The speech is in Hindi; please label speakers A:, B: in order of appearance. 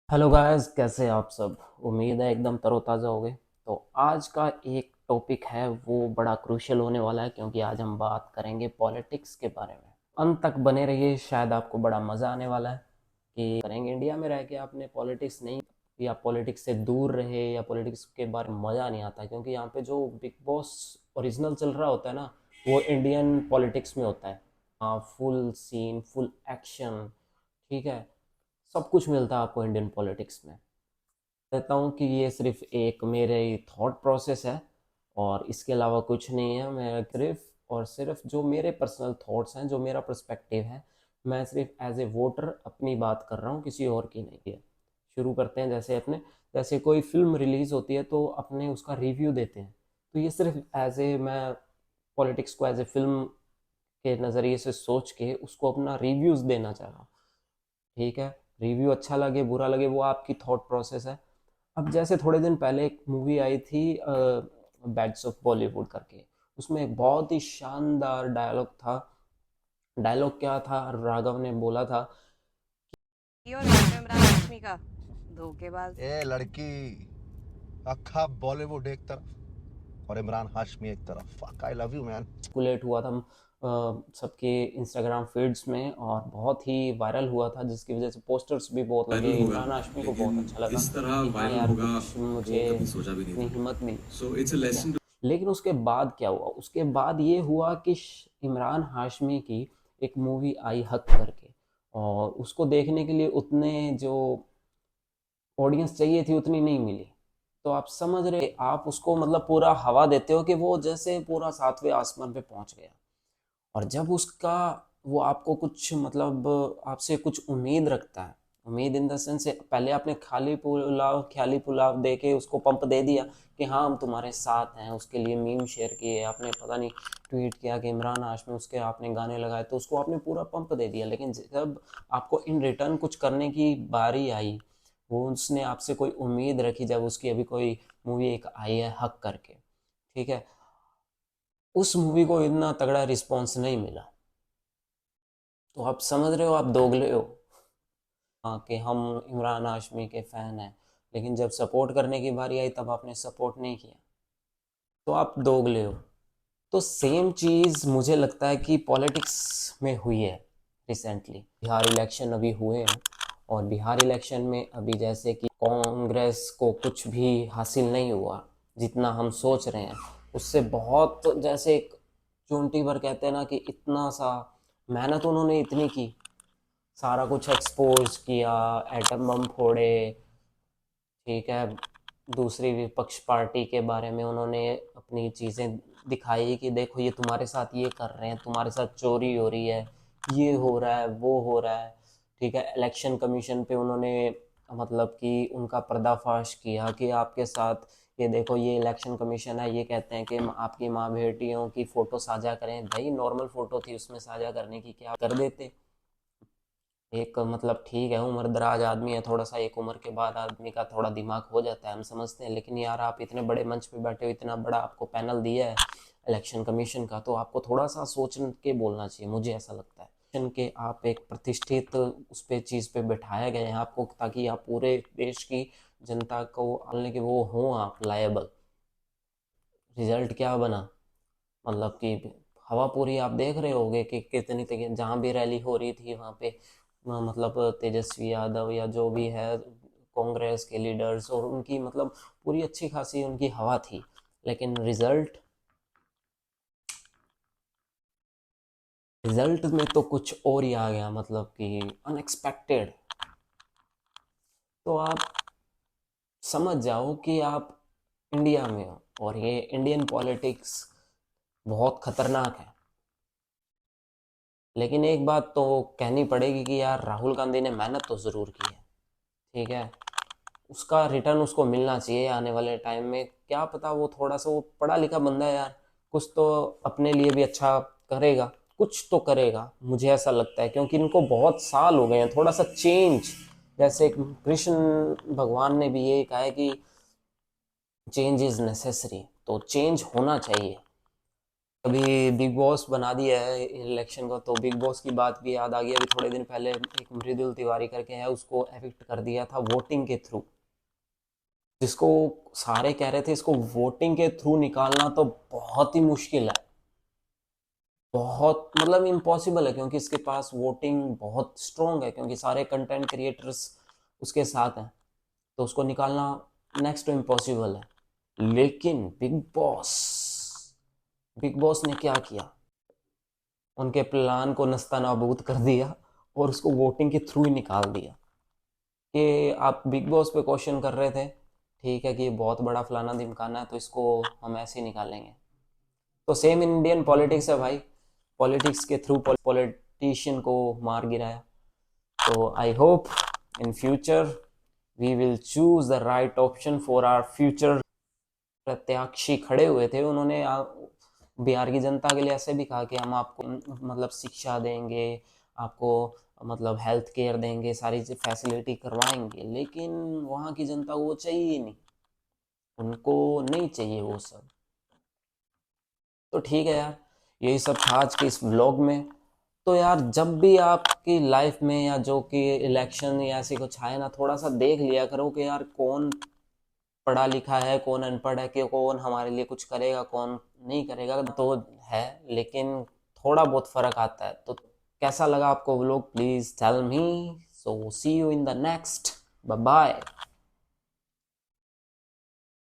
A: हेलो गाइस, कैसे हैं आप सब। उम्मीद है एकदम तरोताज़ा हो गए। तो आज का एक टॉपिक है वो बड़ा क्रूशियल होने वाला है, क्योंकि आज हम बात करेंगे पॉलिटिक्स के बारे में। अंत तक बने रहिए, शायद आपको बड़ा मज़ा आने वाला है कि करेंगे। इंडिया में रह के आपने पॉलिटिक्स नहीं या पॉलिटिक्स से दूर रहे या पॉलिटिक्स के बारे में मज़ा नहीं आता, क्योंकि यहाँ पे जो बिग बॉस ओरिजिनल चल रहा होता है ना, वो इंडियन पॉलिटिक्स में होता है। फुल सीन, फुल एक्शन, ठीक है, सब कुछ मिलता है आपको इंडियन पॉलिटिक्स में। कहता हूँ कि ये सिर्फ एक मेरे थॉट प्रोसेस है और इसके अलावा कुछ नहीं है। मैं सिर्फ और सिर्फ जो मेरे पर्सनल थॉट्स हैं, जो मेरा पर्सपेक्टिव है, मैं सिर्फ एज ए वोटर अपनी बात कर रहा हूँ, किसी और की नहीं है। शुरू करते हैं। जैसे कोई फिल्म रिलीज होती है तो अपने उसका रिव्यू देते हैं। तो ये सिर्फ एज ए मैं पॉलिटिक्स को एज ए फिल्म के नज़रिए से सोच के उसको अपना रिव्यूज़ देना चाह रहा हूँ। ठीक है, रिव्यू अच्छा लगे बुरा लगे वो आपकी थॉट प्रोसेस है। अब जैसे थोड़े दिन पहले एक मूवी आई थी बैड्स ऑफ बॉलीवुड करके। उसमें एक बहुत ही शानदार डायलॉग था। डायलॉग क्या था, राघव ने बोला था।
B: और घर में इमरान हाशमी का धोखेबाज।
C: ए लड़की, अखा बॉलीवुड एक तरफ और इमरान हाशमी एक तरफ। Fuck, I love you man.
A: Circulate हुआ था सबके इंस्टाग्राम फीड्स में और बहुत ही वायरल हुआ था, जिसकी वजह से पोस्टर्स भी बहुत लगे।
D: वायरल होगा,
A: इमरान हाशमी को बहुत
D: लेकिन
A: अच्छा लगा
D: इस तरह
A: कि हाँ
D: वायरल
A: यार,
D: होगा
A: कुछ
D: वो
A: मुझे
D: कभी सोचा भी नहीं
A: इतनी
D: था।
A: हिम्मत मिली।
D: सो इट्स अ
A: ठीक है,
D: लेसन।
A: लेकिन उसके बाद क्या हुआ, उसके बाद ये हुआ कि इमरान हाशमी की एक मूवी आई हक करके, और उसको देखने के लिए उतने जो ऑडियंस चाहिए थी उतनी नहीं मिली। तो आप समझ रहे, आप उसको मतलब पूरा हवा देते हो कि वो जैसे पूरा सातवें आसमान पे पहुंच गया। और जब उसका वो आपको कुछ मतलब आपसे कुछ उम्मीद रखता है, उम्मीद इन द सेंस, पहले आपने ख्याली पुलाव दे के उसको पंप दे दिया कि हाँ हम तुम्हारे साथ हैं, उसके लिए मीम शेयर किए आपने, पता नहीं ट्वीट किया कि इमरान हाशमी, उसके आपने गाने लगाए, तो उसको आपने पूरा पंप दे दिया। लेकिन जब आपको इन रिटर्न कुछ करने की बारी आई, वो उसने आपसे कोई उम्मीद रखी, जब उसकी अभी कोई मूवी एक आई है हक करके, ठीक है, उस मूवी को इतना तगड़ा रिस्पॉन्स नहीं मिला। तो आप समझ रहे हो, आप दोगले हो। हाँ कि हम इमरान हाशमी के फ़ैन हैं, लेकिन जब सपोर्ट करने की बारी आई तब आपने सपोर्ट नहीं किया, तो आप दोगले हो। तो सेम चीज़ मुझे लगता है कि पॉलिटिक्स में हुई है रिसेंटली। बिहार इलेक्शन अभी हुए हैं, और बिहार इलेक्शन में अभी जैसे कि कांग्रेस को कुछ भी हासिल नहीं हुआ जितना हम सोच रहे हैं। उससे बहुत जैसे एक चूंटी भर कहते हैं ना, कि इतना सा मेहनत उन्होंने इतनी की, सारा कुछ एक्सपोज किया, एटम बम फोड़े, ठीक है, दूसरी विपक्ष पार्टी के बारे में उन्होंने अपनी चीज़ें दिखाई कि देखो ये तुम्हारे साथ ये कर रहे हैं, तुम्हारे साथ चोरी हो रही है, ये हो रहा है, वो हो रहा है। ठीक है, इलेक्शन कमीशन पे उन्होंने मतलब कि उनका पर्दाफाश किया कि आपके साथ ये देखो, ये इलेक्शन कमीशन है, ये कहते हैं कि आपकी माँ बेटियों की फ़ोटो साझा करें। भाई नॉर्मल फ़ोटो थी, उसमें साझा करने की क्या कर देते। एक मतलब ठीक है, उम्र दराज आदमी है, थोड़ा सा एक उम्र के बाद आदमी का थोड़ा दिमाग हो जाता है, हम समझते हैं। लेकिन यार आप इतने बड़े मंच पे बैठे हो, इतना बड़ा आपको पैनल दिया है इलेक्शन कमीशन का, तो आपको थोड़ा सा सोच के बोलना चाहिए, मुझे ऐसा लगता है। कि आप एक प्रतिष्ठित उस पे चीज़ पे बैठाया गया है आपको, ताकि आप पूरे देश की जनता को आने के वो हों आप लायबल। रिजल्ट क्या बना, मतलब कि हवा पूरी आप देख रहे होगे कि कितनी जहाँ भी रैली हो रही थी वहाँ पे मतलब तेजस्वी यादव या जो भी है कांग्रेस के लीडर्स, और उनकी मतलब पूरी अच्छी खासी उनकी हवा थी। लेकिन रिजल्ट में तो कुछ और ही आ गया, मतलब कि अनएक्सपेक्टेड। तो आप समझ जाओ कि आप इंडिया में हो, और ये इंडियन पॉलिटिक्स बहुत खतरनाक है। लेकिन एक बात तो कहनी पड़ेगी कि यार राहुल गांधी ने मेहनत तो ज़रूर की है, ठीक है, उसका रिटर्न उसको मिलना चाहिए आने वाले टाइम में। क्या पता, वो थोड़ा सा वो पढ़ा लिखा बंदा है यार, कुछ तो अपने लिए भी अच्छा करेगा, कुछ तो करेगा, मुझे ऐसा लगता है। क्योंकि इनको बहुत साल हो गए हैं, थोड़ा सा चेंज, जैसे कृष्ण भगवान ने भी यही कहा है कि चेंज इज़ नेसेसरी, तो चेंज होना चाहिए। अभी बिग बॉस बना दिया है इलेक्शन को, तो बिग बॉस की बात भी याद आ गई। अभी थोड़े दिन पहले एक मृदुल तिवारी करके है, उसको एविक्ट कर दिया था वोटिंग के थ्रू, जिसको सारे कह रहे थे इसको वोटिंग के थ्रू निकालना तो बहुत ही मुश्किल है, बहुत मतलब इम्पॉसिबल है, क्योंकि इसके पास वोटिंग बहुत स्ट्रोंग है, क्योंकि सारे कंटेंट क्रिएटर्स उसके साथ हैं, तो उसको निकालना नेक्स्ट टू इम्पॉसिबल है। लेकिन बिग बॉस ने क्या किया, उनके प्लान को नस्ता नाबूद कर दिया और उसको वोटिंग के थ्रू ही निकाल दिया। कि आप बिग बॉस पे क्वेश्चन कर रहे थे, ठीक है कि ये बहुत बड़ा फलाना ढिमकाना है, तो इसको हम ऐसे ही निकालेंगे। तो सेम इंडियन पॉलिटिक्स है भाई, पॉलिटिक्स के थ्रू पॉलिटिशियन को मार गिराया। तो I hope in future we will choose the right option for our future. प्रत्याशी खड़े हुए थे, उन्होंने बिहार की जनता के लिए ऐसे भी कहा कि हम आपको मतलब शिक्षा देंगे, आपको मतलब हेल्थ केयर देंगे, सारी फैसिलिटी करवाएंगे, लेकिन वहाँ की जनता को वो चाहिए ही नहीं, उनको नहीं चाहिए वो सब। तो ठीक है यार, यही सब था आज के इस व्लॉग में। तो यार जब भी आपकी लाइफ में या जो कि इलेक्शन या ऐसी कुछ आए ना, थोड़ा सा देख लिया करो कि यार कौन पढ़ा लिखा है, कौन अनपढ़ है, कि कौन हमारे लिए कुछ करेगा, कौन नहीं करेगा, तो है, लेकिन थोड़ा बहुत फर्क आता है। तो कैसा लगा आपको vlog, please tell me. So see you in the next, bye bye.